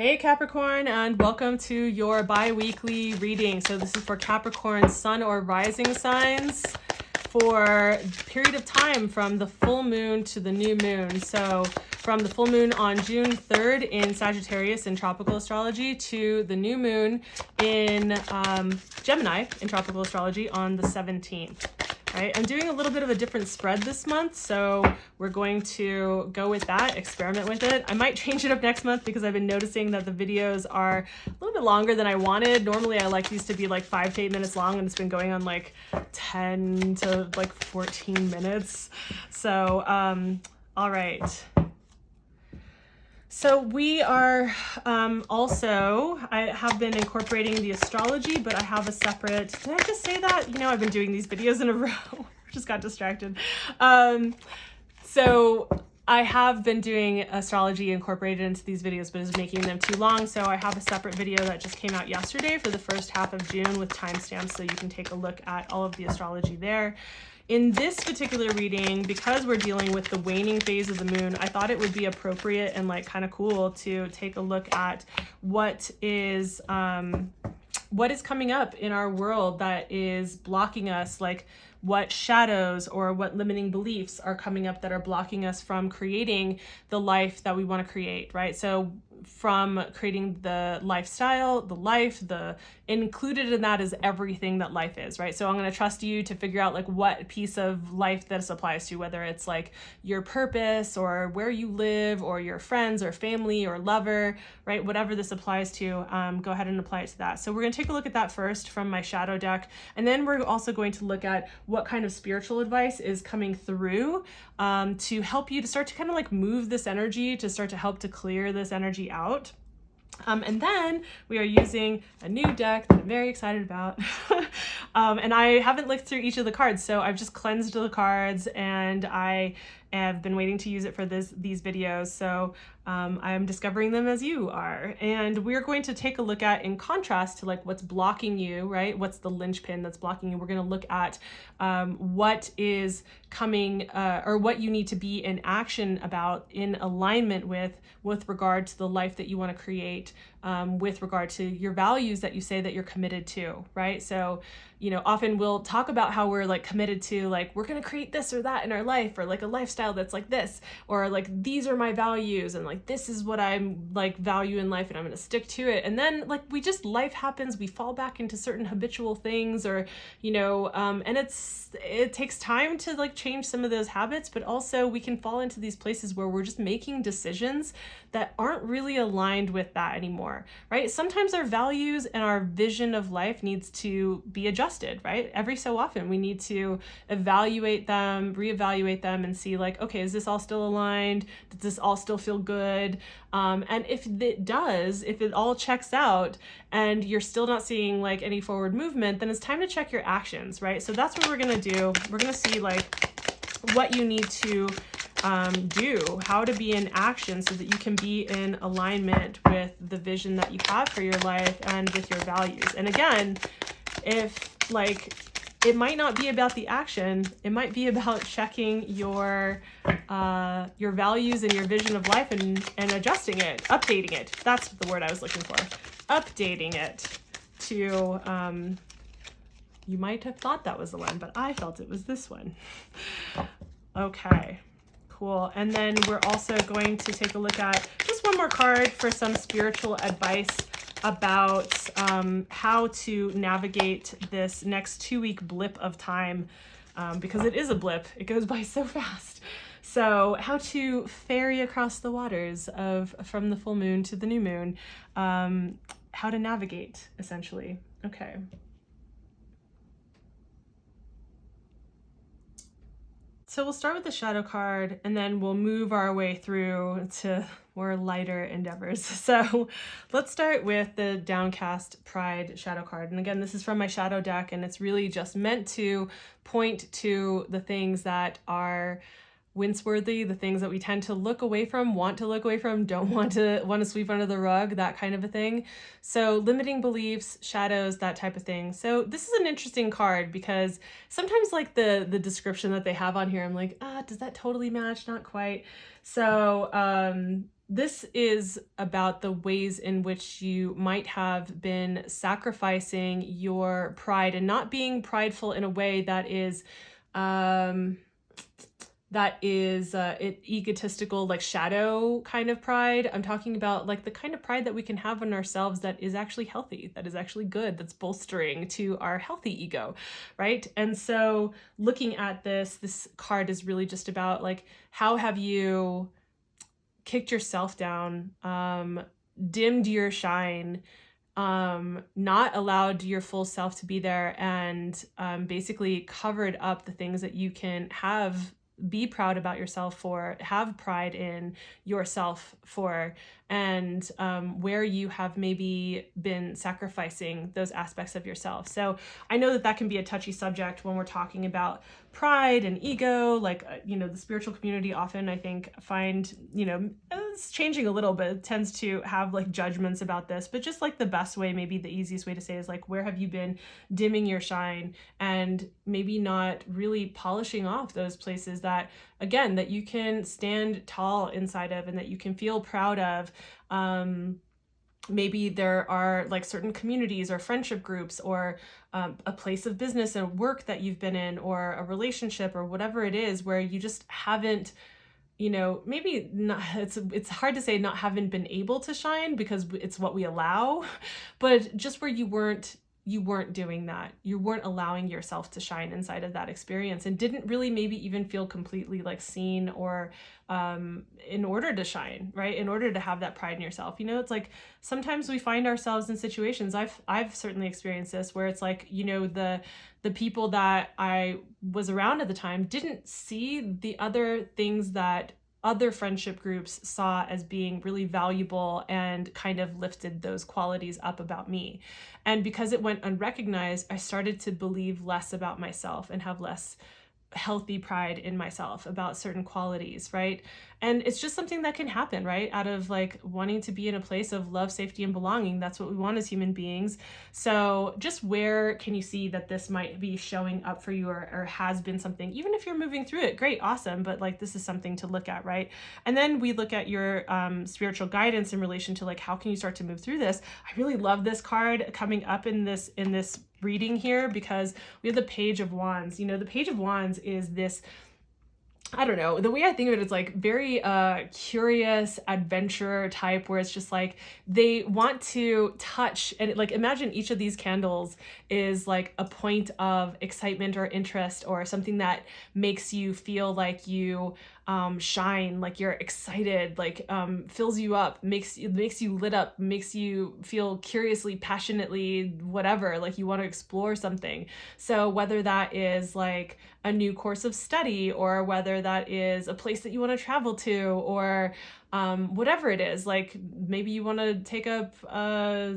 Hey Capricorn, and welcome to your bi-weekly reading. So this is for Capricorn sun or rising signs for a period of time from the full moon to the new moon. So from the full moon on June 3rd in Sagittarius in tropical astrology to the new moon in Gemini in tropical astrology on the 17th. Right, I'm doing a little bit of a different spread this month, so we're going to go with that, experiment with it. I might change it up next month because I've been noticing that the videos are a little bit longer than I wanted. Normally I like these to be like 5 to 8 minutes long, and it's been going on like 10 to like 14 minutes. So, all right. So we are I have been incorporating the astrology, but I have a separate, did I just say that? You know, I've been doing these videos in a row. Just got distracted. So I have been doing astrology incorporated into these videos, but it's making them too long. So I have a separate video that just came out yesterday for the first half of June with timestamps, so you can take a look at all of the astrology there. In this particular reading, because we're dealing with the waning phase of the moon, I thought it would be appropriate and like kind of cool to take a look at what is coming up in our world that is blocking us, like what shadows or what limiting beliefs are coming up that are blocking us from creating the life that we want to create, right? So from creating the lifestyle, the life, included in that is everything that life is, right? So I'm going to trust you to figure out like what piece of life this applies to, whether it's like your purpose or where you live or your friends or family or lover, right? Whatever this applies to, go ahead and apply it to that. So we're going to take a look at that first from my shadow deck. And then we're also going to look at what kind of spiritual advice is coming through to help you to start to kind of like move this energy, to start to help to clear this energy out. And then we are using a new deck that I'm very excited about. And I haven't looked through each of the cards, so I've just cleansed the cards, and I have been waiting to use it for these videos. So I'm discovering them as you are. And we're going to take a look at, in contrast to like what's blocking you, right? What's the linchpin that's blocking you? We're going to look at what is coming or what you need to be in action about, in alignment with regard to the life that you want to create, with regard to your values that you say that you're committed to, right? So, you know, often we'll talk about how we're like committed to like, we're going to create this or that in our life, or like a lifestyle that's like this, or like, these are my values, and like, this is what I'm like value in life, and I'm going to stick to it. And then like, life happens, we fall back into certain habitual things, or, you know, and it takes time to like change some of those habits, but also we can fall into these places where we're just making decisions that aren't really aligned with that anymore, right? Sometimes our values and our vision of life needs to be adjusted, right? Every so often we need to evaluate them, reevaluate them, and see like, okay, is this all still aligned? Does this all still feel good? And if it does, if it all checks out and you're still not seeing like any forward movement, then it's time to check your actions, right? So that's what we're going to do. We're going to see like what you need to do, how to be in action so that you can be in alignment with the vision that you have for your life and with your values. And again, if like, it might not be about the action, it might be about checking your values and your vision of life and adjusting it, updating it. That's the word I was looking for. Updating it to, you might have thought that was the one, but I felt it was this one. Okay, cool. And then we're also going to take a look at just one more card for some spiritual advice about how to navigate this next 2-week blip of time, because it is a blip. It goes by so fast. So how to ferry across the waters from the full moon to the new moon, how to navigate, essentially. Okay. So we'll start with the shadow card, and then we'll move our way through to more lighter endeavors. So let's start with the Downcast Pride shadow card. And again, this is from my shadow deck, and it's really just meant to point to the things that are wince-worthy, the things that we tend to look away from, want to look away from, don't want to sweep under the rug, that kind of a thing. So limiting beliefs, shadows, that type of thing. So this is an interesting card because sometimes like the description that they have on here, I'm like, does that totally match? Not quite. So this is about the ways in which you might have been sacrificing your pride and not being prideful in a way that is egotistical, like shadow kind of pride. I'm talking about like the kind of pride that we can have in ourselves that is actually healthy, that is actually good, that's bolstering to our healthy ego, right? And so looking at this card is really just about like, how have you kicked yourself down, dimmed your shine, not allowed your full self to be there, and basically covered up the things that you can be proud about yourself for, have pride in yourself for, and where you have maybe been sacrificing those aspects of yourself. So I know that can be a touchy subject when we're talking about pride and ego. Like, the spiritual community often, I think, find, it's changing a little bit. It tends to have like judgments about this, but just like the best way, maybe the easiest way to say is like, where have you been dimming your shine and maybe not really polishing off those places that, again, that you can stand tall inside of and that you can feel proud of. Maybe there are like certain communities or friendship groups or a place of business and work that you've been in, or a relationship or whatever it is, where you just haven't, maybe not, it's hard to say not haven't been able to shine because it's what we allow, but just where you weren't doing that. You weren't allowing yourself to shine inside of that experience and didn't really maybe even feel completely like seen or in order to shine, right? In order to have that pride in yourself. It's like sometimes we find ourselves in situations, I've certainly experienced this, where it's like, the people that I was around at the time didn't see the other things that other friendship groups saw as being really valuable and kind of lifted those qualities up about me. And because it went unrecognized, I started to believe less about myself and have less healthy pride in myself about certain qualities, right? And it's just something that can happen, right? Out of like wanting to be in a place of love, safety, and belonging. That's what we want as human beings. So just where can you see that this might be showing up for you, or has been something, even if you're moving through it, great, awesome. But like, this is something to look at, right? And then we look at your spiritual guidance in relation to like, how can you start to move through this? I really love this card coming up in this reading here, because we have the Page of Wands. The Page of Wands is this, I don't know, the way I think of it is like very curious adventurer type, where it's just like they want to touch, and like imagine each of these candles is like a point of excitement or interest or something that makes you feel like you shine, like you're excited, like fills you up, makes you lit up, makes you feel curiously, passionately, whatever, like you want to explore something. So whether that is like a new course of study, or whether that is a place that you want to travel to, or whatever it is, like maybe you want to take up I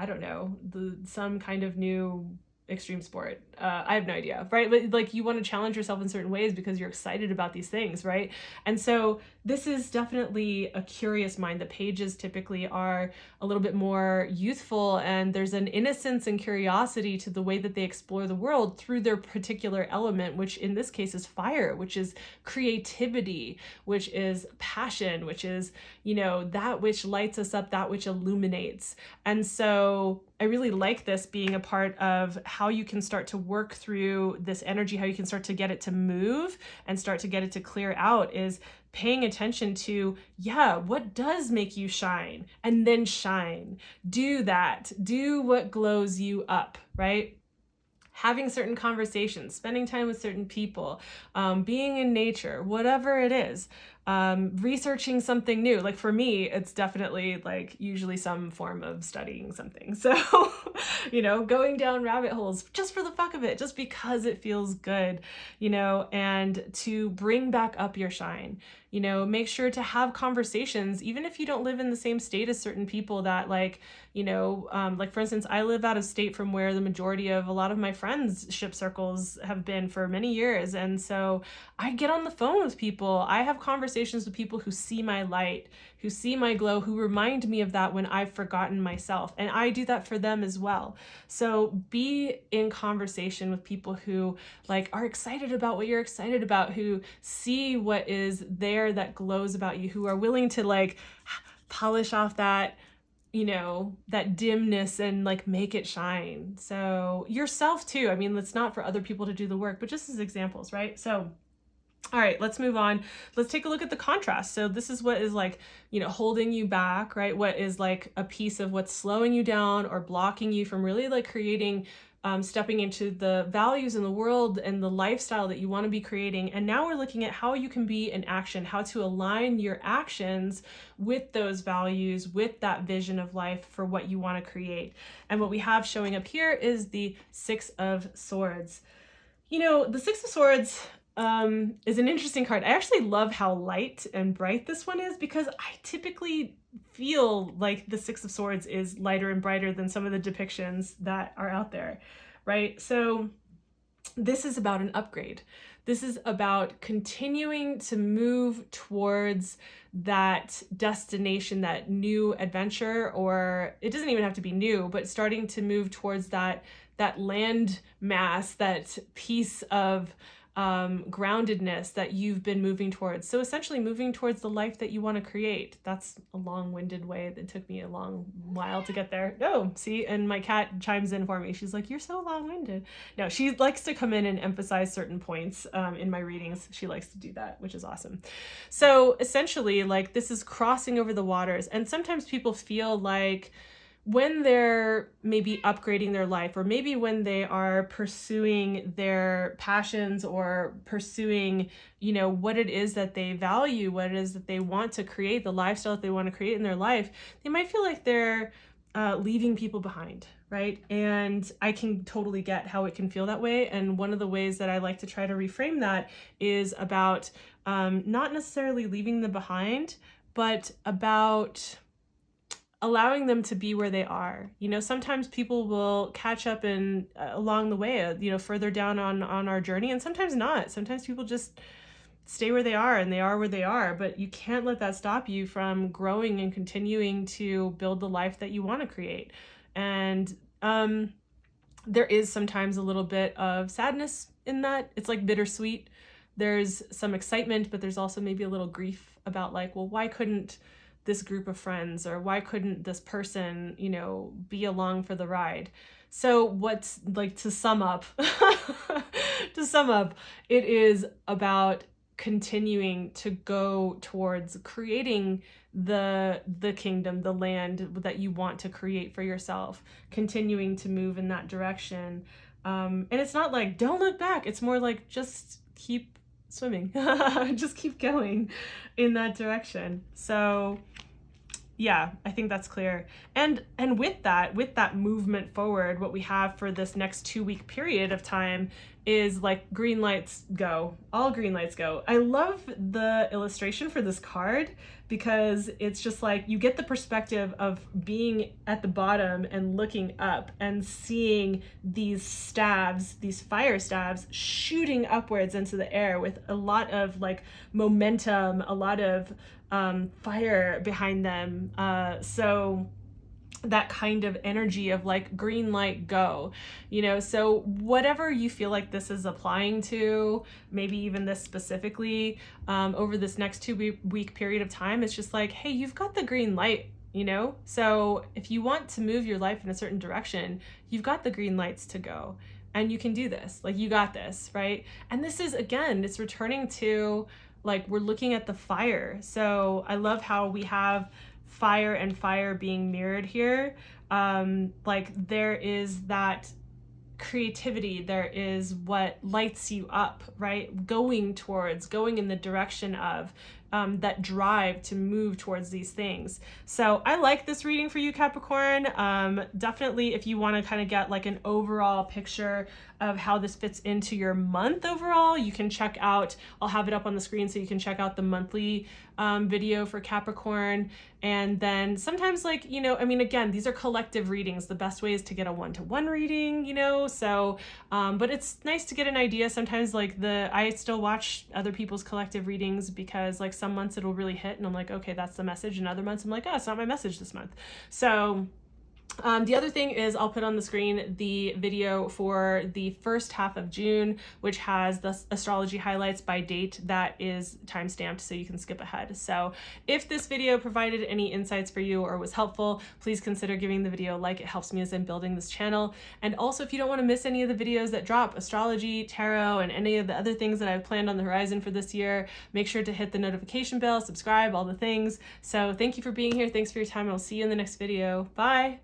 don't know, some kind of new extreme sport. I have no idea, right? But like you want to challenge yourself in certain ways because you're excited about these things, right? And so this is definitely a curious mind. The pages typically are a little bit more youthful, and there's an innocence and curiosity to the way that they explore the world through their particular element, which in this case is fire, which is creativity, which is passion, which is, that which lights us up, that which illuminates. And so I really like this being a part of how you can start to work through this energy, how you can start to get it to move and start to get it to clear out, is paying attention to, what does make you shine, and then shine. Do that. Do what glows you up, right? Having certain conversations, spending time with certain people, being in nature, whatever it is, researching something new. Like for me, it's definitely like usually some form of studying something. So, going down rabbit holes just for the fuck of it, just because it feels good, and to bring back up your shine. Make sure to have conversations, even if you don't live in the same state as certain people that like for instance, I live out of state from where the majority of a lot of my friendship circles have been for many years. And so I get on the phone with people, I have conversations conversations with people who see my light, who see my glow, who remind me of that when I've forgotten myself. And I do that for them as well. So be in conversation with people who like are excited about what you're excited about, who see what is there that glows about you, who are willing to like polish off that, you know, that dimness and like make it shine. So yourself too. I mean, it's not for other people to do the work, but just as examples, right? So all right, let's move on. Let's take a look at the contrast. So this is what is like, you know, holding you back, right? What is like a piece of what's slowing you down or blocking you from really like creating, stepping into the values in the world and the lifestyle that you want to be creating. And now we're looking at how you can be in action, how to align your actions with those values, with that vision of life for what you want to create. And what we have showing up here is the Six of Swords. You know, the Six of Swords is an interesting card. I actually love how light and bright this one is, because I typically feel like the Six of Swords is lighter and brighter than some of the depictions that are out there, right? So this is about an upgrade. This is about continuing to move towards that destination, that new adventure, or it doesn't even have to be new, but starting to move towards that land mass, that piece of groundedness that you've been moving towards. So essentially moving towards the life that you want to create. That's a long-winded way. That took me a long while to get there. Oh, see, and my cat chimes in for me. She's like, you're so long-winded. No, she likes to come in and emphasize certain points in my readings. She likes to do that, which is awesome. So essentially, like, this is crossing over the waters. And sometimes people feel like when they're maybe upgrading their life, or maybe when they are pursuing their passions or pursuing, you know, what it is that they value, what it is that they want to create, the lifestyle that they want to create in their life, they might feel like they're leaving people behind, right? And I can totally get how it can feel that way. And one of the ways that I like to try to reframe that is about not necessarily leaving them behind, but about allowing them to be where they are. You know, sometimes people will catch up in along the way, you know, further down on our journey, and sometimes not. Sometimes people just stay where they are and they are where they are, but you can't let that stop you from growing and continuing to build the life that you want to create. And there is sometimes a little bit of sadness in that. It's like bittersweet. There's some excitement, but there's also maybe a little grief about like, well, why couldn't this group of friends, or why couldn't this person, you know, be along for the ride? So what's like, to sum up, it is about continuing to go towards creating the kingdom, the land that you want to create for yourself, continuing to move in that direction. And it's not like, don't look back. It's more like, just keep swimming, just keep going in that direction. So yeah, I think that's clear. And with that movement forward, what we have for this next 2-week period of time is like green lights go, all green lights go. I love the illustration for this card because it's just like you get the perspective of being at the bottom and looking up and seeing these stabs, these fire stabs shooting upwards into the air with a lot of like momentum, a lot of fire behind them. So that kind of energy of like green light go, you know, so whatever you feel like this is applying to, maybe even this specifically, over this next 2-week period of time, it's just like, hey, you've got the green light, you know? So if you want to move your life in a certain direction, you've got the green lights to go, and you can do this, like you got this, right? And this is, again, it's returning to like, we're looking at the fire. So I love how we have fire and fire being mirrored here. Like there is that creativity, there is what lights you up, right? Going in the direction of that drive to move towards these things. So I like this reading for you, Capricorn. Definitely if you want to kind of get like an overall picture of how this fits into your month overall, you can check out, I'll have it up on the screen so you can check out the monthly video for Capricorn. And then sometimes, like, you know, I mean, again, these are collective readings. The best way is to get a one-to-one reading, you know, so, but it's nice to get an idea. Sometimes, like, I still watch other people's collective readings because, like, some months it'll really hit and I'm like, okay, that's the message. And other months I'm like, oh, it's not my message this month. So the other thing is I'll put on the screen the video for the first half of June, which has the astrology highlights by date that is timestamped so you can skip ahead. So if this video provided any insights for you or was helpful, please consider giving the video a like. It helps me as I'm building this channel. And also, if you don't want to miss any of the videos that drop, astrology, tarot, and any of the other things that I've planned on the horizon for this year, make sure to hit the notification bell, subscribe, all the things. So thank you for being here. Thanks for your time. I'll see you in the next video. Bye.